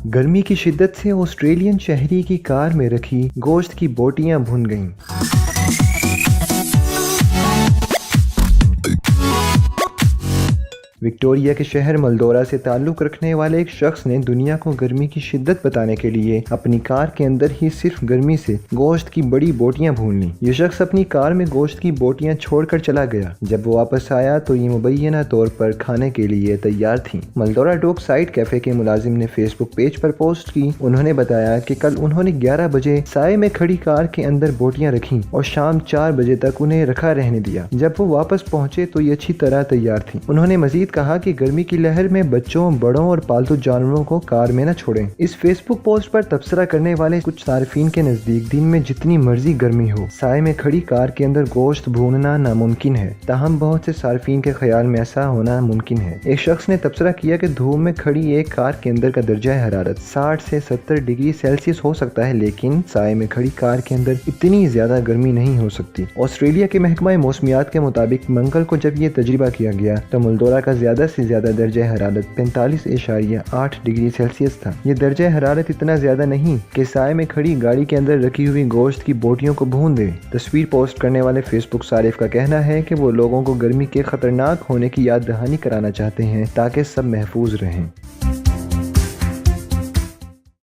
गर्मी की शिद्दत से ऑस्ट्रेलियन शहरी की कार में रखी गोश्त की बोटियां भुन गईं। विक्टोरिया के शहर मलदोरा से ताल्लुक़ रखने वाले एक शख्स ने दुनिया को गर्मी की शिद्दत बताने के लिए अपनी कार के अंदर ही सिर्फ गर्मी से गोश्त की बड़ी बोटियां भून लीं। ये शख्स अपनी कार में गोश्त की बोटियां छोड़कर चला गया। जब वो वापस आया तो ये मुबैना तौर पर खाने के लिए तैयार थीं। मलदोरा डॉग साइड कैफे के मुलाजिम ने फेसबुक पेज पर पोस्ट की। उन्होंने बताया कि कल उन्होंने 11 बजे साए में खड़ी कार के अंदर बोटियां रखीं और शाम 4 बजे तक उन्हें रखा रहने दिया। जब वो वापस पहुंचे तो ये अच्छी तरह तैयार थीं। उन्होंने मजीद कहा कि गर्मी की लहर में बच्चों, बड़ों और पालतू जानवरों को कार में न छोड़ें। इस फेसबुक पोस्ट पर तबसरा करने वाले कुछ सार्फिन के नजदीक दिन में जितनी मर्जी गर्मी हो, साए में खड़ी कार के अंदर गोश्त भूनना नामुमकिन है। ताहम बहुत से सार्फिन के ख्याल में ऐसा होना मुमकिन है। एक शख्स ने तबसरा किया कि धूप में खड़ी एक कार के अंदर का दर्जा हरारत 60 से 70 डिग्री सेल्सियस हो सकता है, लेकिन साए में खड़ी कार के अंदर इतनी ज्यादा गर्मी नहीं हो सकती। ऑस्ट्रेलिया के महकमा मौसमियात के मुताबिक मंगल को जब ये तजुर्बा किया गया तो मलदोरा का ज्यादा से ज्यादा दर्जा हरारत 45.8 डिग्री सेल्सियस था। ये दर्जा हरारत इतना ज्यादा नहीं कि साए में खड़ी गाड़ी के अंदर रखी हुई गोश्त की बोटियों को भून दे। तस्वीर पोस्ट करने वाले फेसबुक सारिफ का कहना है कि वो लोगों को गर्मी के खतरनाक होने की याद दहानी कराना चाहते हैं ताकि सब महफूज रहें।